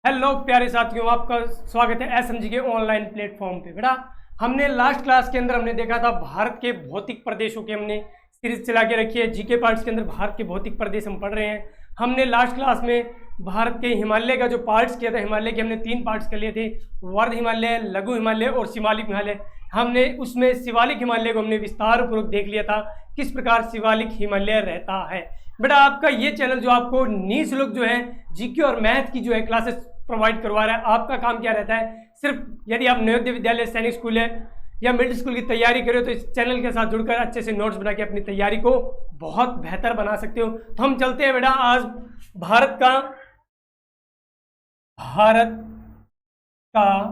Hello प्यारे साथियों, आपका स्वागत है एसएमजी के ऑनलाइन प्लेटफॉर्म पे। बेटा हमने लास्ट क्लास के अंदर हमने देखा था भारत के भौतिक प्रदेशों की हमने सीरीज चला के रखी है। जीके पार्ट्स के अंदर भारत के भौतिक प्रदेश हम पढ़ रहे हैं। हमने लास्ट क्लास में भारत के हिमालय का जो पार्ट्स किया था, हिमालय के हमने 3 पार्ट्स कर लिए थे, वर्ध हिमालय, लघु हिमालय और शिवालिक हिमालय। हमने उसमें शिवालिक हिमालय को हमने विस्तार पूर्वक देख लिया था, किस प्रकार शिवालिक हिमालय रहता है। बेटा आपका ये चैनल जो आपको निःशुल्क जो है जीके और मैथ की जो है क्लासेस प्रोवाइड करवा रहा है। आपका काम क्या रहता है, सिर्फ यदि आप नवोदय विद्यालय, सैनिक स्कूल है या मिडिल स्कूल की तैयारी करें तो इस चैनल के साथ जुड़कर अच्छे से नोट्स बना के अपनी तैयारी को बहुत बेहतर बना सकते हो। तो हम चलते हैं बेटा आज भारत का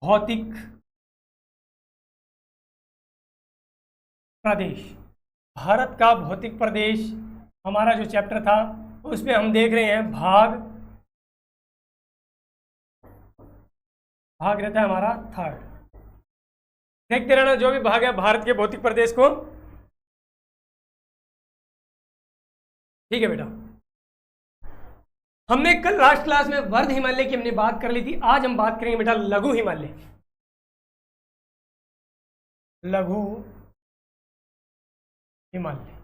भौतिक प्रदेश। भारत का भौतिक प्रदेश हमारा जो चैप्टर था उसमें हम देख रहे हैं भाग रहता है हमारा 3rd। देखते रहना जो भी भाग है भारत के भौतिक प्रदेश को। ठीक है बेटा, हमने कल लास्ट क्लास में वर्ध हिमालय की हमने बात कर ली थी। आज हम बात करेंगे बेटा लघु हिमालय। लघु हिमालय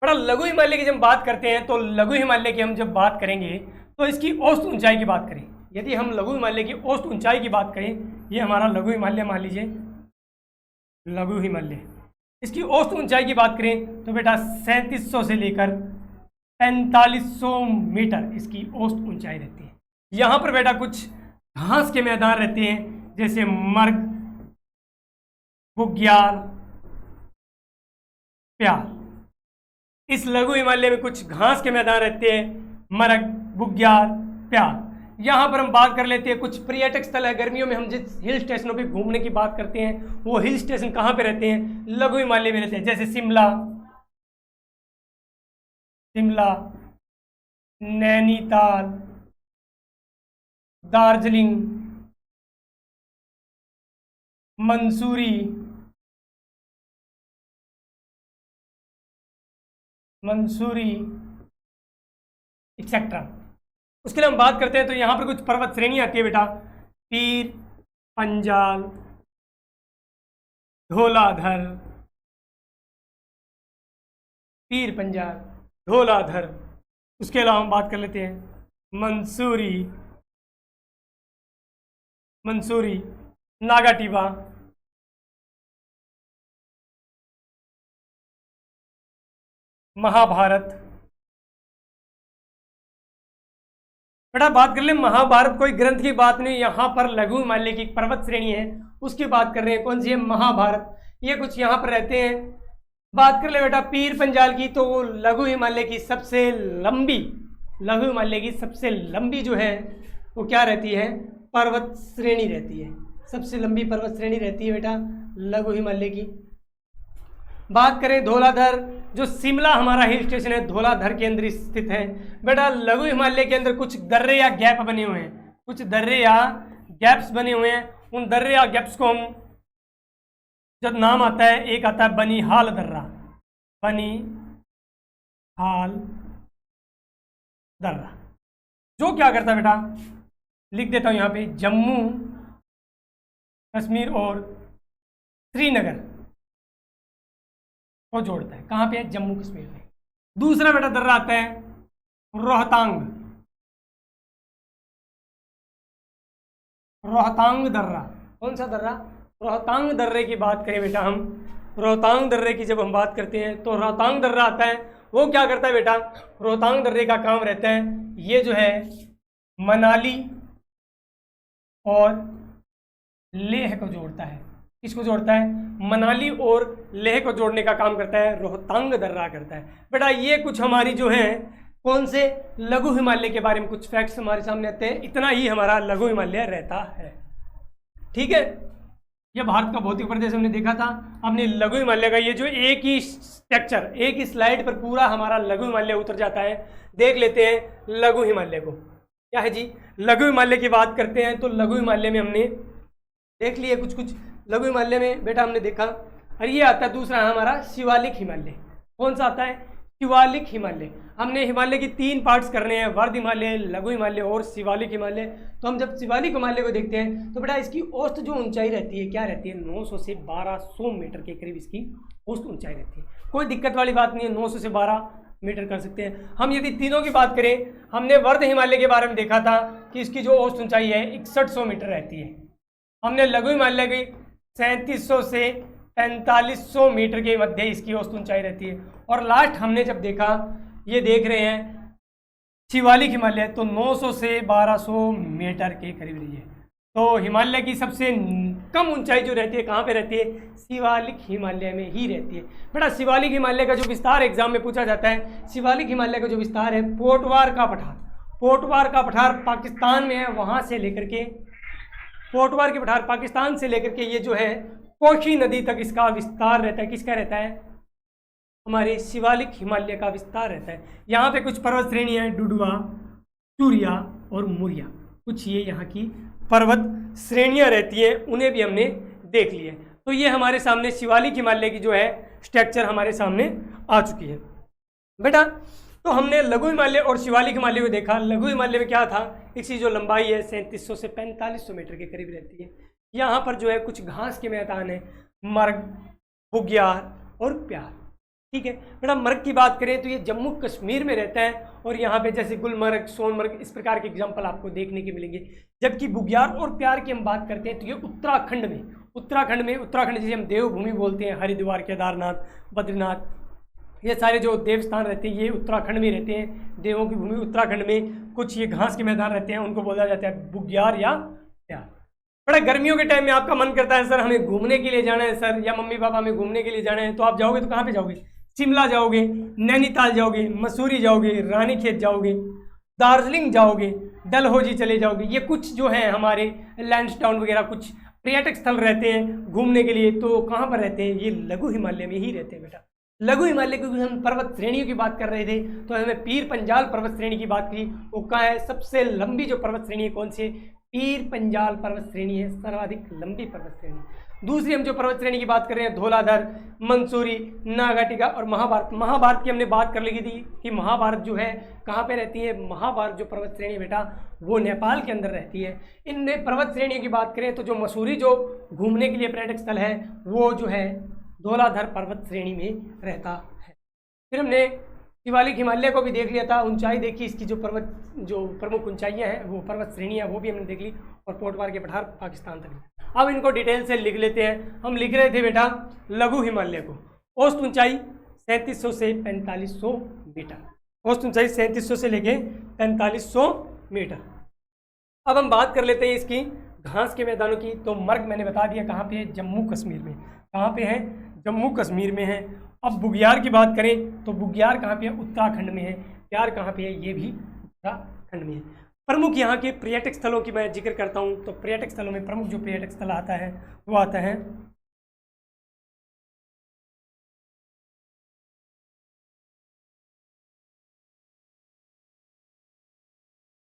बड़ा लघु हिमालय की जब बात करते हैं तो लघु हिमालय की हम जब बात करेंगे तो इसकी औसत ऊंचाई की बात करें। यदि हम लघु हिमालय की औसत ऊंचाई की बात करें, ये हमारा लघु हिमालय मान लीजिए, लघु हिमालय, इसकी औसत ऊंचाई की बात करें तो बेटा 3700 से लेकर 4500 मीटर इसकी औसत ऊंचाई रहती है। यहाँ पर बेटा कुछ घास के मैदान रहते हैं जैसे मर्ग, बुग्याल, प्याल। इस लघु हिमालय में कुछ घास के मैदान रहते हैं, मरग, बुग्याल, प्याल। यहाँ पर हम बात कर लेते हैं कुछ पर्यटक स्थल है। गर्मियों में हम जिस हिल स्टेशनों पे घूमने की बात करते हैं वो हिल स्टेशन कहाँ पे रहते हैं, लघु हिमालय में रहते हैं। जैसे शिमला, नैनीताल, दार्जिलिंग, मंसूरी एक्सेट्रा। उसके लिए हम बात करते हैं तो यहाँ पर कुछ पर्वत श्रेणी आती है बेटा, पीर पंजाल, धौलाधर, पीर पंजाल, धौलाधर। उसके अलावा हम बात कर लेते हैं मंसूरी, नागाटिवा, महाभारत। बेटा बात कर ले महाभारत, कोई ग्रंथ की बात नहीं, यहाँ पर लघु हिमालय की पर्वत श्रेणी है उसकी बात कर रहे हैं। कौन सी है, महाभारत। ये कुछ यहाँ पर रहते हैं। बात कर ले बेटा पीर पंजाल की, तो वो लघु हिमालय की सबसे लंबी जो है वो क्या रहती है, पर्वत श्रेणी रहती है। सबसे लंबी पर्वत श्रेणी रहती है बेटा लघु हिमालय की। बात करें धौलाधर, जो शिमला हमारा हिल स्टेशन है, धौलाधर के अंदर स्थित है। बेटा लघु हिमालय के अंदर कुछ दर्रे या गैप बने हुए हैं, कुछ दर्रे या गैप्स बने हुए हैं। उन दर्रे या गैप्स को हम जब नाम आता है, एक आता है बनिहाल दर्रा, जो क्या करता है बेटा, लिख देता हूं यहाँ पे, जम्मू कश्मीर और श्रीनगर को जोड़ता है। कहाँ पे है, जम्मू कश्मीर में। दूसरा बेटा दर्रा आता है रोहतांग दर्रा। कौन सा दर्रा, रोहतांग दर्रे की बात करें बेटा हम, रोहतांग दर्रे की जब हम बात करते हैं तो रोहतांग दर्रा आता है। वो क्या करता है बेटा, रोहतांग दर्रे का काम रहता है, ये जो है मनाली और लेह को जोड़ता है। किसको जोड़ता है, मनाली और लेह को जोड़ने का काम करता है, रोहतांग दर्रा करता है। बेटा ये कुछ हमारी जो है कौन से लघु हिमालय के बारे में कुछ फैक्ट्स हमारे सामने आते हैं। इतना ही हमारा लघु हिमालय रहता है। ठीक है, ये भारत का भौतिक प्रदेश हमने देखा था। हमने लघु हिमालय का ये जो एक ही स्ट्रक्चर, एक ही स्लाइड पर पूरा हमारा लघु हिमालय उतर जाता है। देख लेते हैं लघु हिमालय को। क्या है जी, लघु हिमालय की बात करते हैं तो लघु हिमालय में हमने देख लिए कुछ लघु हिमालय में बेटा हमने देखा, और ये आता है दूसरा हमारा शिवालिक हिमालय। कौन सा आता है? शिवालिक हिमालय। हमने हिमालय की 3 पार्ट्स करने हैं, वर्ध हिमालय, लघु हिमालय और शिवालिक हिमालय। तो हम जब शिवालिक हिमालय को देखते हैं तो बेटा इसकी औसत जो ऊंचाई रहती है क्या रहती है? 900 से 1200 मीटर के करीब इसकी औसत ऊंचाई रहती है। कोई दिक्कत वाली बात नहीं है, 900 से 12 मीटर कर सकते हैं हम। यदि तीनों की बात करें, हमने वर्ध हिमालय के बारे में देखा था कि इसकी जो औसत ऊंचाई है 6100 मीटर रहती है। हमने लघु हिमालय की 3700 से 4500 मीटर के मध्य इसकी औसत ऊंचाई रहती है। और लास्ट हमने जब देखा, ये देख रहे हैं शिवालिक हिमालय, तो 900 से 1200 मीटर के करीब रही है। तो हिमालय की सबसे कम ऊंचाई जो रहती है कहाँ पे रहती है? शिवालिक हिमालय में ही रहती है। बेटा शिवालिक हिमालय का जो विस्तार एग्जाम में पूछा जाता है, शिवालिक हिमालय का जो विस्तार है पोटवार का पठार, पोटवार का पठार पाकिस्तान में है, वहाँ से लेकर के पोटवार के पठार पाकिस्तान से लेकर के ये जो है कोशी नदी तक इसका विस्तार रहता है। किसका रहता है? हमारे शिवालिक हिमालय का विस्तार रहता है। यहाँ पे कुछ पर्वत श्रेणियाँ हैं, डुडुआ, चूरिया और मुरिया, कुछ ये यहाँ की पर्वत श्रेणियाँ रहती हैं, उन्हें भी हमने देख लिया। तो ये हमारे सामने शिवालिक हिमालय की जो है स्ट्रक्चर हमारे सामने आ चुकी है बेटा। तो हमने लघु हिमालय और शिवालिक हिमालय को देखा। लघु हिमालय में क्या था? इसकी जो लंबाई है 3700 से 4500 मीटर के करीब रहती है। यहाँ पर जो है कुछ घास के मैदान है, मर्ग, बुग्याल और प्यार। ठीक है बेटा, मर्ग की बात करें तो ये जम्मू कश्मीर में रहता है, और यहाँ पे जैसे गुलमर्ग, सोनमर्ग, इस प्रकार के एग्जाम्पल आपको देखने के मिलेंगे। जबकि बुग्याल और प्यार की हम बात करते हैं तो ये उत्तराखंड जिसे हम देवभूमि बोलते हैं, हरिद्वार, केदारनाथ, बद्रीनाथ, ये सारे जो देव स्थान रहते हैं ये उत्तराखंड में रहते हैं। देवों की भूमि उत्तराखंड में। कुछ ये घास के मैदान रहते हैं, उनको बोला जाता है बुग्याल या प्यार। बड़ा गर्मियों के टाइम में आपका मन करता है सर हमें घूमने के लिए जाना है सर, या मम्मी पापा हमें घूमने के लिए जाना है, तो आप जाओगे तो कहाँ पे जाओगे? शिमला जाओगे, नैनीताल जाओगे, मसूरी जाओगे, रानीखेत जाओगे, दार्जिलिंग जाओगे, डलहौजी चले जाओगे। ये कुछ जो है हमारे लैंडस्टाउन वगैरह कुछ पर्यटक स्थल रहते हैं घूमने के लिए। तो कहाँ पर रहते हैं? ये लघु हिमालय में ही रहते हैं बेटा। लघु हिमालय की हम पर्वत श्रेणियों की बात कर रहे थे तो हमें पीर पंजाल पर्वत श्रेणी की बात की। वो कहाँ है? सबसे लंबी जो पर्वत श्रेणी है कौन सी है? पीर पंजाल पर्वत श्रेणी है, सर्वाधिक लंबी पर्वत श्रेणी। दूसरी हम जो पर्वत श्रेणी की बात कर रहे हैं धौलाधर, मंसूरी, नागाटिका और महाभारत। महाभारत की हमने बात कर ली थी कि महाभारत जो है कहाँ पे रहती है? महाभारत जो पर्वत श्रेणी बेटा वो नेपाल के अंदर रहती है। इन पर्वत श्रेणियों की बात करें तो जो मसूरी जो घूमने के लिए पर्यटक स्थल है वो जो है धौलाधर पर्वत श्रेणी में रहता है। फिर हमने शिवालिक हिमालय को भी देख लिया था, ऊंचाई देखी इसकी, जो प्रमुख ऊंचाइयां हैं वो पर्वत श्रेणियां वो भी हमने देख ली, और पोटवार के पठार पाकिस्तान तक। अब इनको डिटेल से लिख लेते हैं। हम लिख रहे थे बेटा लघु हिमालय को, औसत ऊंचाई 3700 से 4500 मीटर, औसत ऊंचाई 3700 से लेके 4500 मीटर। अब हम बात कर लेते हैं इसकी घास के मैदानों की। तो मर्ग मैंने बता दिया कहाँ पे है? जम्मू कश्मीर में। कहाँ पे है? जम्मू कश्मीर में है। अब बुग्याल की बात करें तो बुग्याल कहाँ पे है? उत्तराखंड में है। प्यार कहाँ पे है? ये भी उत्तराखंड में है। प्रमुख यहाँ के पर्यटक स्थलों की मैं जिक्र करता हूँ। तो पर्यटक स्थलों में प्रमुख जो पर्यटक स्थल आता है वो आता है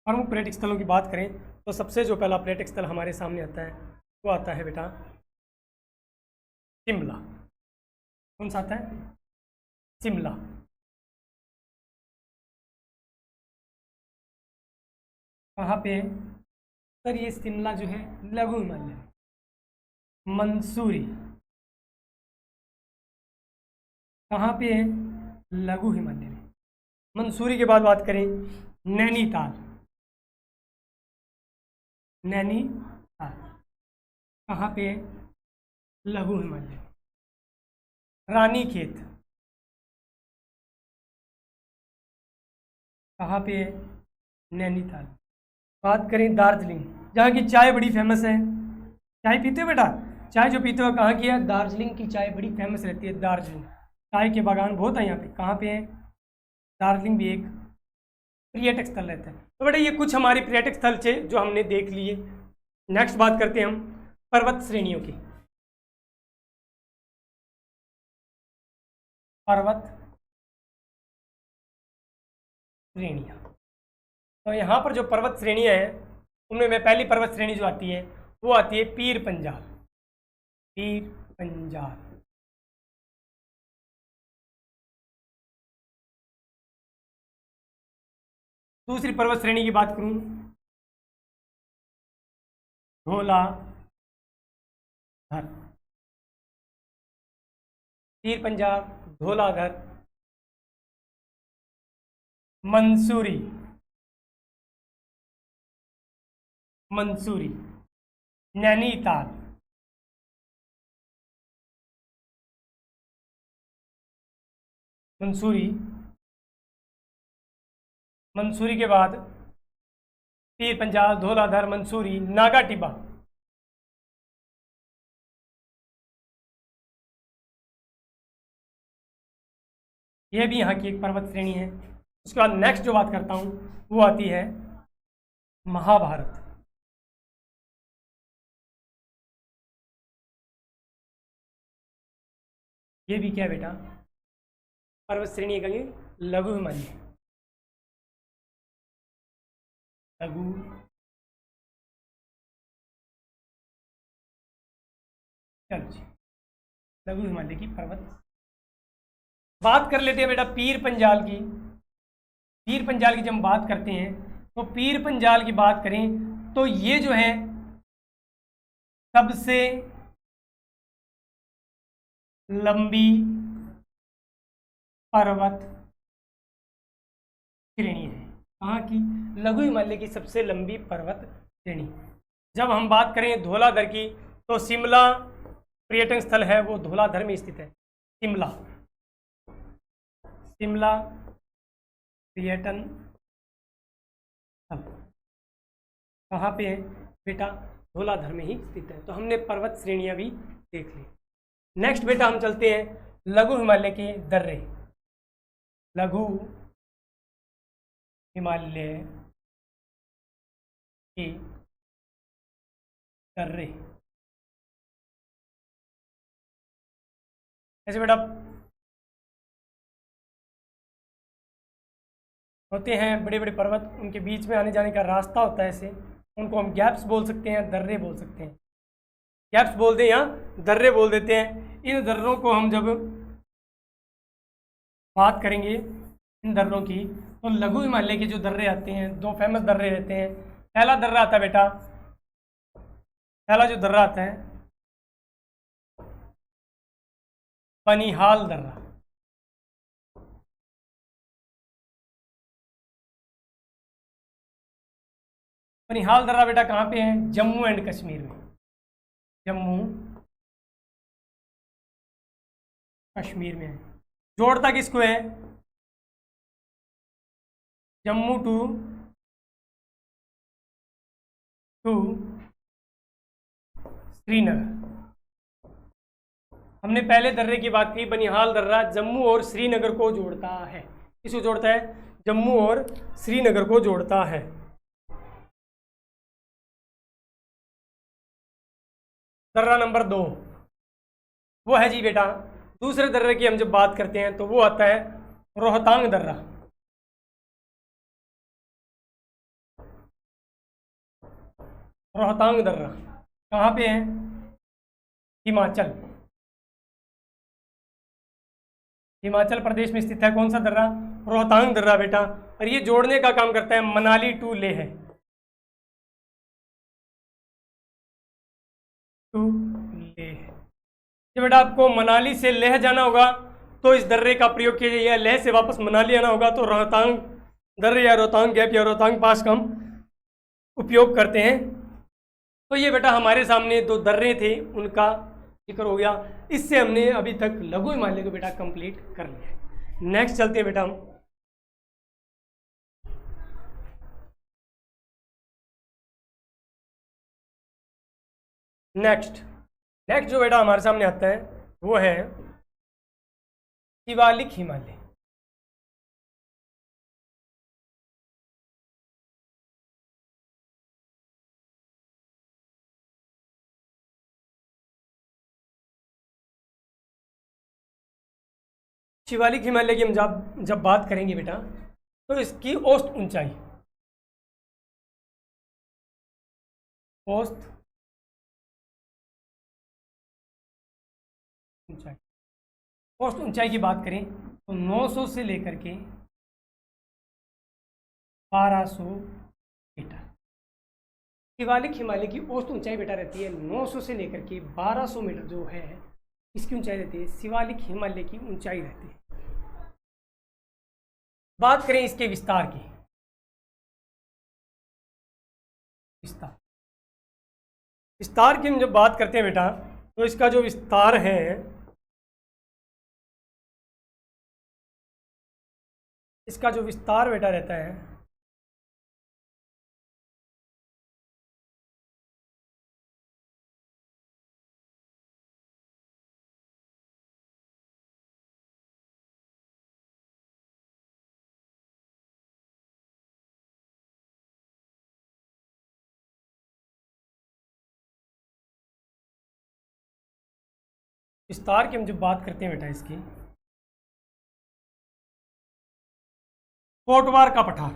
प्रमुख पर्यटक स्थलों की बात करें तो सबसे जो पहला पर्यटक स्थल हमारे सामने आता है वो आता है बेटा शिमला। कौन सा आता है? शिमला। कहाँ पे है सर? ये शिमला जो है लघु हिमालय। मंसूरी कहाँ पे है? लघु हिमालय में। मंसूरी के बाद बात करें नैनीताल। नैनीताल कहाँ पे है? लघु हिमालय। रानीखेत कहाँ पे है? नैनीताल। बात करें दार्जिलिंग, जहाँ की चाय बड़ी फेमस है। चाय पीते हो बेटा? चाय जो पीते हो कहाँ की है? दार्जिलिंग की चाय बड़ी फेमस रहती है। दार्जिलिंग चाय के बागान बहुत है यहाँ पे। कहाँ पे है? दार्जिलिंग भी एक पर्यटक स्थल रहता है। तो बेटा ये कुछ हमारे पर्यटक स्थल थे जो हमने देख लिए। नेक्स्ट बात करते हैं हम पर्वत श्रेणियों की। पर्वत श्रेणियाँ, तो यहाँ पर जो पर्वत श्रेणियाँ हैं उनमें मैं पहली पर्वत श्रेणी जो आती है वो आती है पीर पंजाल। पीर पंजाल। दूसरी पर्वत श्रेणी की बात करूं, धौलाधर, पीर पंजाल, धौलाधर, मंसूरी, मंसूरी, नैनीताल, मंसूरी, मंसूरी के बाद पीर पंजाल, धौलाधर, मंसूरी, नागा टिब्बा, यह भी यहाँ की एक पर्वत श्रेणी है। उसके बाद नेक्स्ट जो बात करता हूँ वो आती है महाभारत। ये भी क्या है बेटा, पर्वत श्रेणी का ये लघु हिमालय, लघु चलो जी, लघु हिमालय की पर्वत। बात कर लेते हैं बेटा पीर पंजाल की। पीर पंजाल की जब हम बात करते हैं तो पीर पंजाल की बात करें तो ये जो है सबसे लंबी पर्वत श्रेणी है। कहाँ की? लघु हिमालय की सबसे लंबी पर्वत श्रेणी। जब हम बात करें धौलाधर की तो शिमला पर्यटन स्थल है, वो धौलाधर में स्थित है। शिमला, शिमला पर्यटन स्थल कहाँ पे है बेटा? धौलाधर में ही स्थित है। तो हमने पर्वत श्रेणियां भी देख ली। नेक्स्ट बेटा हम चलते हैं लघु हिमालय के दर्रे। लघु हिमालय के दर्रे, ऐसे बेटा होते हैं बड़े बड़े पर्वत, उनके बीच में आने जाने का रास्ता होता है, ऐसे उनको हम गैप्स बोल सकते हैं, दर्रे बोल सकते हैं। गैप्स बोलते हैं या दर्रे बोल देते हैं। इन दर्रों को हम जब बात करेंगे इन दर्रों की, तो लघु हिमालय के जो दर्रे आते हैं, दो फेमस दर्रे रहते हैं। पहला दर्रा आता है बेटा, पहला जो दर्रा आता है बनिहाल दर्रा। बनिहाल दर्रा बेटा कहाँ पे है? जम्मू एंड कश्मीर में। जम्मू कश्मीर में है। जोड़ता किसको है? जम्मू टू श्रीनगर। हमने पहले दर्रे की बात की, बनिहाल दर्रा जम्मू और श्रीनगर को जोड़ता है। किसको जोड़ता है? जम्मू और श्रीनगर को जोड़ता है। दर्रा नंबर 2 वो है जी बेटा, दूसरे दर्रे की हम जब बात करते हैं तो वो आता है रोहतांग दर्रा। रोहतांग दर्रा कहाँ पे है? हिमाचल, हिमाचल प्रदेश में स्थित है। कौन सा दर्रा? रोहतांग दर्रा बेटा। और ये जोड़ने का काम करता है मनाली टू लेह, टू लेह। जब बेटा आपको मनाली से लेह जाना होगा तो इस दर्रे का प्रयोग किया जाएगा। लेह से वापस मनाली आना होगा तो रोहतांग दर्रे या रोहतांग गैप या रोहतांग पास का हम उपयोग करते हैं। तो ये बेटा हमारे सामने दो दर्रे थे, उनका जिक्र हो गया। इससे हमने अभी तक लघु हिमालय को बेटा कंप्लीट कर लिया है। नेक्स्ट चलते हैं बेटा हम नेक्स्ट जो बेटा हमारे सामने आता है वो है शिवालिक हिमालय। शिवालिक हिमालय की हम जब बात करेंगे बेटा तो इसकी औसत ऊंचाई, औसत ऊंचाई, औसत ऊंचाई की बात करें तो 900 से लेकर के 1200 मीटर। शिवालिक हिमालय की औसत ऊंचाई बेटा रहती है 900 से लेकर के 1200 मीटर जो है इसकी ऊंचाई रहती है, शिवालिक हिमालय की ऊंचाई रहती है। बात करें इसके विस्तार की, विस्तार की हम जब बात करते हैं बेटा तो इसका जो विस्तार है इसका जो विस्तार बेटा रहता है विस्तार की हम जब बात करते हैं बेटा इसकी, कोटवार का पठार,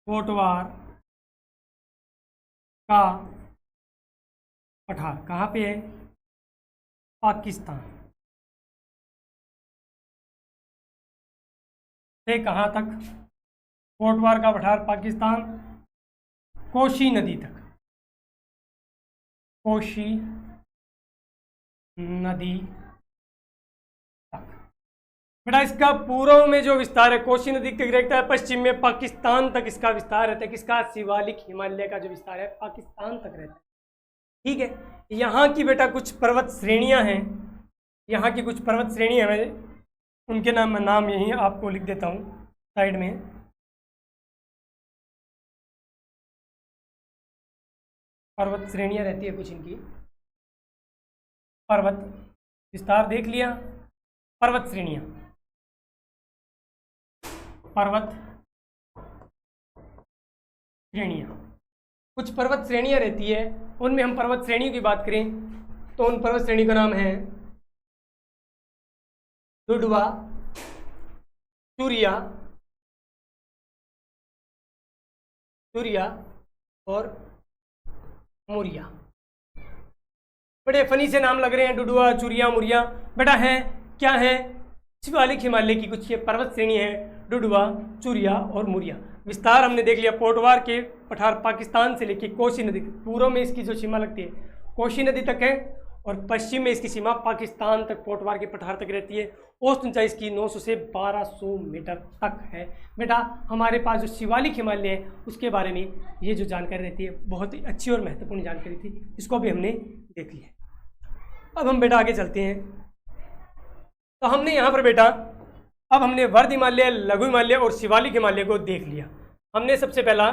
कोटवार का पठार कहाँ पे है? पाकिस्तान। से कहाँ तक? कोटवार का पठार पाकिस्तान, कोशी नदी तक, कोशी नदी तक बेटा। इसका पूर्व में जो विस्तार है कोशी नदी तक रहता है, पश्चिम में पाकिस्तान तक इसका विस्तार रहता है। किसका? शिवालिक हिमालय का जो विस्तार है पाकिस्तान तक रहता है। ठीक है, यहाँ की बेटा कुछ पर्वत श्रेणियां हैं, यहाँ की कुछ पर्वत श्रेणियां हैं, उनके नाम यही आपको लिख देता हूँ साइड में। पर्वत श्रेणियां रहती है कुछ इनकी, पर्वत विस्तार देख लिया, पर्वत श्रेणियां, पर्वत श्रेणियां, कुछ पर्वत श्रेणियां रहती है, उनमें हम पर्वत श्रेणियों की बात करें तो उन पर्वत श्रेणी का नाम है डुडवा, चूरिया, चूरिया और मुरिया। बड़े फनी से नाम लग रहे हैं, डुडुआ, चूरिया, मुरिया। बेटा है क्या है? शिवालिक हिमालय की कुछ ये पर्वत श्रेणी है, डुडुआ, चूरिया और मुरिया। विस्तार हमने देख लिया, पोटवार के पठार पाकिस्तान से लेकर कोसी नदी, पूर्व में इसकी जो सीमा लगती है कोसी नदी तक है और पश्चिम में इसकी सीमा पाकिस्तान तक पोटवार के पठार तक रहती है। औसत ऊंचाई इसकी 900 से 1200 मीटर तक है। बेटा हमारे पास जो शिवालिक हिमालय है उसके बारे में ये जो जानकारी रहती है बहुत ही अच्छी और महत्वपूर्ण जानकारी थी, इसको भी हमने देख लिया। अब हम बेटा आगे चलते हैं। तो हमने यहाँ पर बेटा अब हमने वर्ध हिमालय, लघु हिमालय और शिवालिक हिमालय को देख लिया। हमने सबसे पहला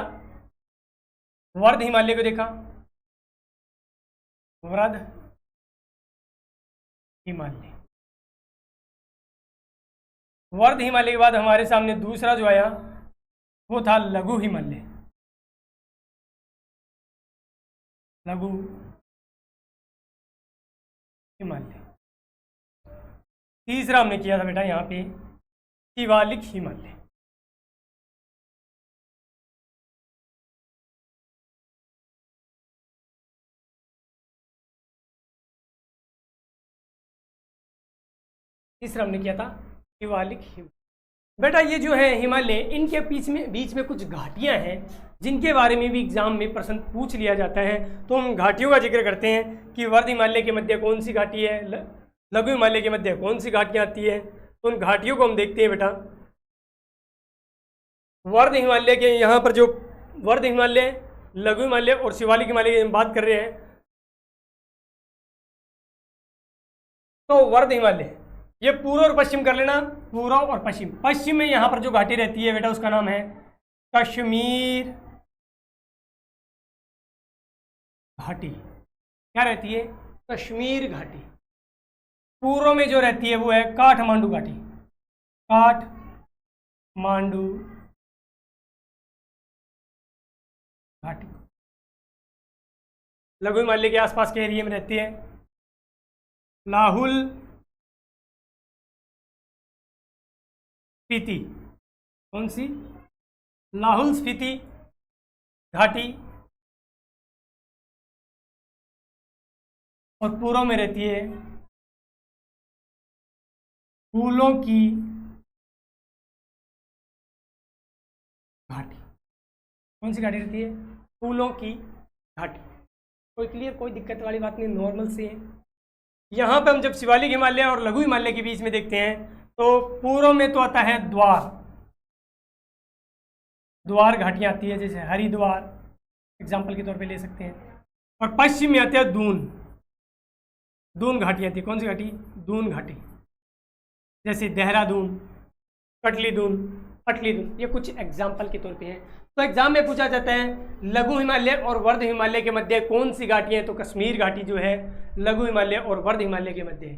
वर्ध हिमालय को देखा, वर्ध हिमालय। वर्ध हिमालय के बाद हमारे सामने दूसरा जो आया वो था लघु हिमालय, लघु हिमालय। तीसरा हमने किया था बेटा यहाँ पे शिवालिक हिमालय। तीसरा हमने किया था शिवालिक हिमालय। बेटा ये जो है हिमालय, इनके बीच में कुछ घाटियां हैं जिनके बारे में भी एग्जाम में प्रश्न पूछ लिया जाता है। तो हम घाटियों का जिक्र करते हैं कि वर्ध हिमालय के मध्य कौन सी घाटी है, लघु हिमालय के मध्य कौन सी घाटियां आती है। तो उन घाटियों को हम देखते हैं बेटा। वर्ध हिमालय के यहाँ पर जो वर्ध हिमालय, लघु हिमालय और शिवालिक हिमालय की हम बात कर रहे हैं, तो वर्ध हिमालय ये पूर्व और पश्चिम कर लेना, पूर्व और पश्चिम। पश्चिम में यहाँ पर जो घाटी रहती है बेटा उसका नाम है कश्मीर घाटी। क्या रहती है? कश्मीर घाटी। पूर्व में जो रहती है वो है काठमांडू घाटी, काठमांडू घाटी। लघु हिमालय के आसपास के एरिया में रहती है लाहुल स्पीति। कौन सी? लाहुल स्पीति घाटी और पूर्व में रहती है फूलों की घाटी। कौन सी घाटी रहती है? फूलों की घाटी। कोई क्लियर, कोई दिक्कत वाली बात नहीं, नॉर्मल से है। यहाँ पे हम जब शिवालिक हिमालय और लघु हिमालय के बीच में देखते हैं तो पूर्व में तो आता है द्वार, द्वार घाटियाँ आती है, जैसे हरिद्वार एग्जाम्पल के तौर पे ले सकते हैं। और पश्चिम में आते हैं दून, दून घाटी आती है। कौन सी घाटी? दून घाटी, जैसे देहरादून, कटली दून, अटली दून, ये कुछ एग्जाम्पल के तौर पे हैं। तो एग्जाम में पूछा जाता है लघु हिमालय और वर्ध हिमालय के मध्य कौन सी घाटी है? तो कश्मीर घाटी जो है लघु हिमालय और वर्ध हिमालय के मध्य है।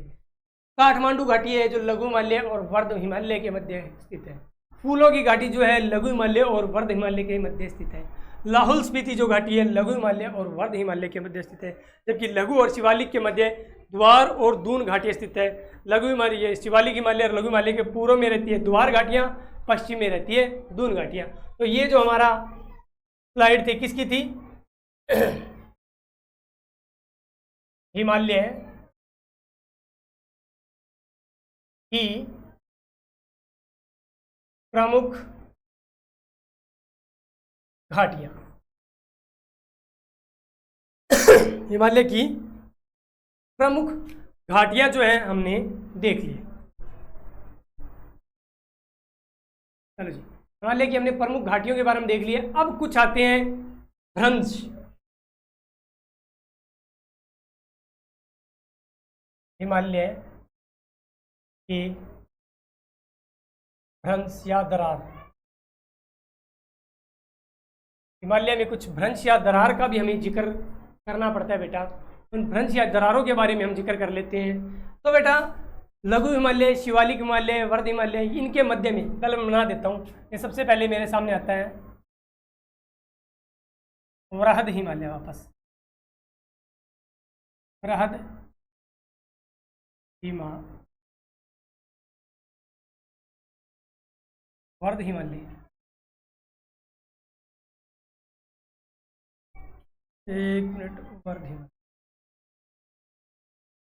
काठमांडू घाटी है जो लघु हिमालय और वर्ध हिमालय के मध्य स्थित है। फूलों की घाटी जो है लघु हिमालय और वर्ध हिमालय के मध्य स्थित है। लाहौल स्पीति जो घाटी है लघु हिमालय और वर्ध हिमालय के मध्य स्थित है। जबकि लघु और शिवालिक के मध्य द्वार और दून घाटी स्थित है। लघु हिमालय, शिवालिक हिमालय और लघु हिमालय के पूर्व में रहती है द्वार घाटियाँ, पश्चिम में रहती है दून घाटियाँ। तो ये जो हमारा स्लाइड थी किसकी थी? हिमालय की प्रमुख घाटियां। हिमालय की प्रमुख घाटियां जो है हमने देख ली। चलो जी, हिमालय की हमने प्रमुख घाटियों के बारे में देख लिए। अब कुछ आते हैं भ्रंश। हिमालय के भ्रंश या दरार। हिमालय में कुछ भ्रंश या दरार का भी हमें जिक्र करना पड़ता है बेटा। उन भ्रंश या दरारों के बारे में हम जिक्र कर लेते हैं। तो बेटा लघु हिमालय, शिवालिक हिमालय, वर्ध हिमालय, इनके मध्य में पहले मैं बना देता हूँ। ये सबसे पहले मेरे सामने आता है वृहद हिमालय। वापस वृहद हिमालय, वर्ध हिमालय। एक मिनट, वर्ध हिमालय,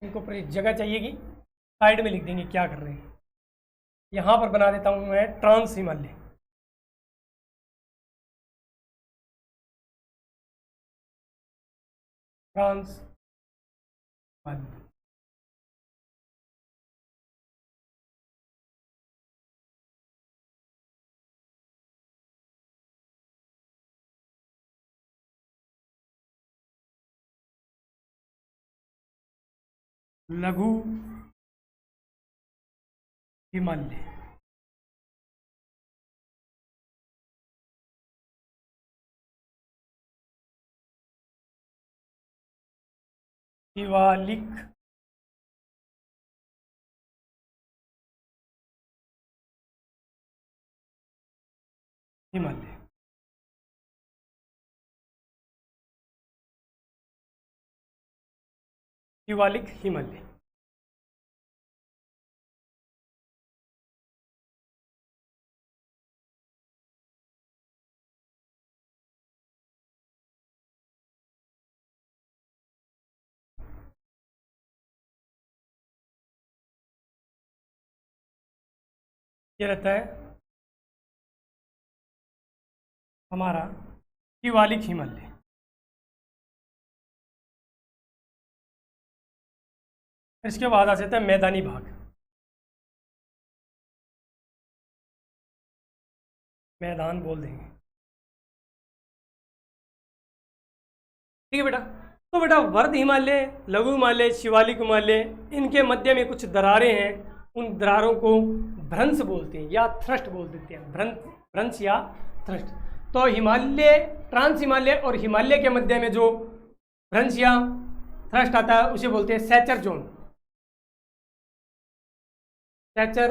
इनको पर जगह चाहिएगी, साइड में लिख देंगे क्या कर रहे हैं। यहाँ पर बना देता हूँ मैं ट्रांस हिमालय। ट्रांस हिमालय, लघु हिमालय, शिवालिक हिमालय। शिवालिक हिमालय। ये रहता है हमारा शिवालिक हिमालय। इसके बाद आ जाता है मैदानी भाग। मैदान बोल देंगे, ठीक है बेटा। तो बेटा वर्ध हिमालय, लघु हिमालय, शिवालिक हिमालय, इनके मध्य में कुछ दरारें हैं। उन दरारों को भ्रंश बोलते हैं या थ्रस्ट बोल देते हैं। भ्रंश या थ्रस्ट। तो हिमालय, ट्रांस हिमालय और हिमालय के मध्य में जो भ्रंश या थ्रस्ट आता है उसे बोलते हैं सैचर जोन। सैचर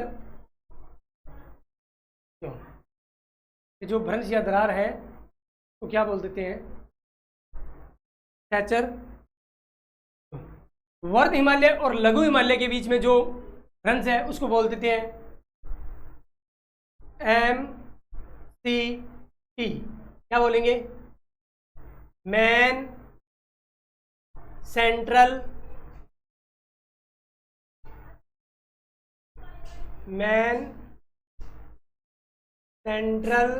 जोन, जो भ्रंश या दरार है तो क्या बोल देते हैं? सैचर। वर्ध हिमालय और लघु हिमालय के बीच में जो भ्रंश है उसको बोल देते हैं MCT। क्या बोलेंगे? Man central man central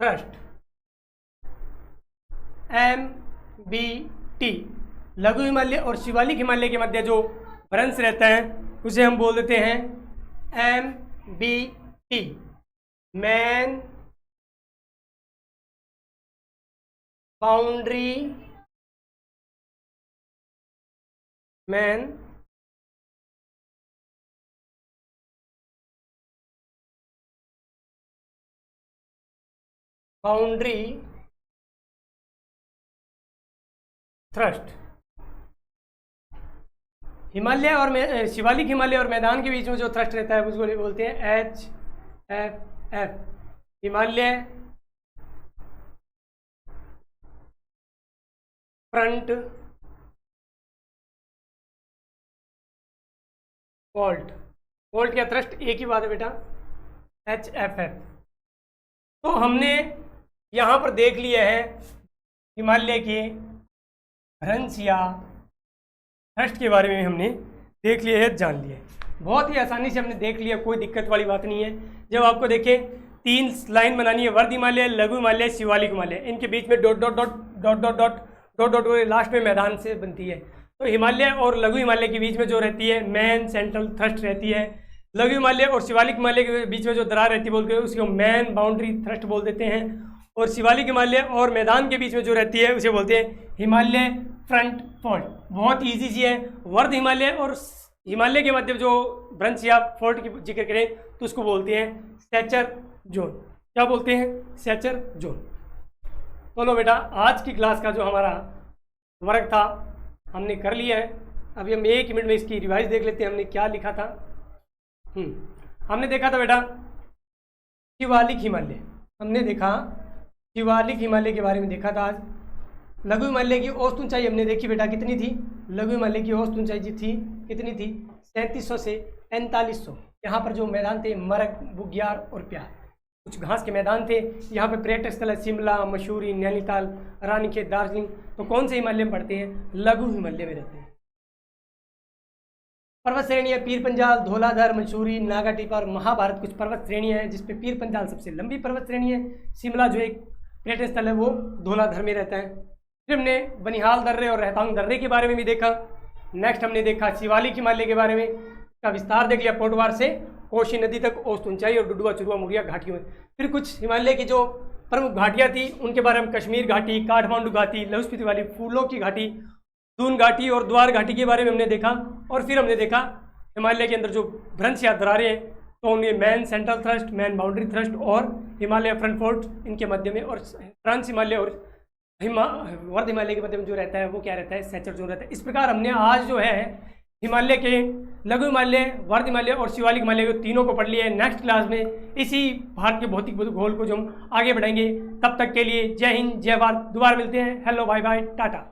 thrust MBT। लघु हिमालय और शिवालिक हिमालय के मध्य जो भ्रंश रहता है उसे हम बोल देते हैं MBT, man boundary thrust. Himalaya और शिवालिक हिमालय और मैदान के बीच में जो थ्रस्ट रहता है उसको बोलते हैं HFF, हिमालय फ्रंट वोल्ट का थ्रस्ट एक ही बात है बेटा, HFF। तो हमने यहाँ पर देख लिया है हिमालय के भ्रंश या थ्रस्ट के बारे में हमने देख लिया है, जान लिया है, बहुत ही आसानी से हमने देख लिया, कोई दिक्कत वाली बात नहीं है। जब आपको देखें 3 लाइन बनानी है, वर्ध हिमालय, लघु हिमालय, शिवालिक हिमालय, इनके बीच में dot dot dot dot dot dot dot dot last में मैदान से बनती है। तो हिमालय और लघु हिमालय के बीच में जो रहती है मैन सेंट्रल थ्रस्ट रहती है। लघु हिमालय और शिवालिक हिमालय के बीच में जो दरार रहती है बोलते हैं उसको मैन बाउंड्री थ्रस्ट बोल देते हैं। और शिवालिक हिमालय और मैदान के बीच में जो रहती है उसे बोलते हैं हिमालय फ्रंट फॉल्ट। बहुत ईजी सी है। वर्ध हिमालय और हिमालय के मध्य जो भ्रंश या फॉल्ट की जिक्र करें तो उसको बोलते हैं सेचर जोन। क्या बोलते हैं? सेचर जोन। तो लो बेटा, आज की क्लास का जो हमारा वर्क था हमने कर लिया है। अभी हम 1 मिनट में इसकी रिवाइज देख लेते हैं, हमने क्या लिखा था। हमने देखा था बेटा शिवालिक हिमालय, हमने देखा शिवालिक हिमालय के बारे में देखा था आज। लघु हिमालय की औसत ऊंचाई हमने देखी बेटा, कितनी थी? लघु हिमालय की औसत ऊंचाई जी थी कितनी थी? 3700 से 4500। यहाँ पर जो मैदान थे मरक, बुग्याल और प्यार, कुछ घास के मैदान थे। यहाँ पे पर्यटक स्थल है शिमला, मसूरी, नैनीताल, रानीखेत, दार्जिलिंग। तो कौन से हिमालय में पड़ते हैं? लघु हिमालय में रहते हैं। पर्वत श्रेणियाँ पीर पंजाल, धौलाधर, मसूरी, नागा टीपा और महाभारत कुछ पर्वत श्रेणियाँ हैं, जिसपे पीर पंजाल सबसे लंबी पर्वत श्रेणी है। शिमला जो एक पर्यटक स्थल है वो धौलाधर में रहता है। फिर हमने बनिहाल दर्रे और रहतांग दर्रे के बारे में भी देखा। नेक्स्ट हमने देखा शिवालिक हिमालय के बारे में, का विस्तार देख लिया पोटवार से कोशी नदी तक औसत ऊंचाई और डुडुआ, चुरुआ, मुरिया घाटियों में। फिर कुछ हिमालय की जो प्रमुख घाटियाँ थी उनके बारे में, कश्मीर घाटी, काठमांडू घाटी, लघु स्पीति वाली, फूलों की घाटी, दून घाटी और द्वार घाटी के बारे में हमने देखा। और फिर हमने देखा हिमालय के अंदर जो भ्रंश या दरारें हैं तो उनमें man central thrust, man boundary thrust और हिमालय फ्रंट फोल्ट इनके मध्य में, और ट्रांस हिमालय और वर्ध हिमालय के मध्य में जो रहता है वो क्या रहता है? सेचर जोन रहता है। इस प्रकार हमने आज जो है हिमालय के लघु हिमालय, वर्ध हिमालय और शिवालिक हिमालय को तीनों को पढ़ लिया है। नेक्स्ट क्लास में इसी भारत के भौतिक भूगोल को जो हम आगे बढ़ाएंगे। तब तक के लिए जय हिंद, जय भारत। दोबारा मिलते हैं। Hello, bye bye, Tata.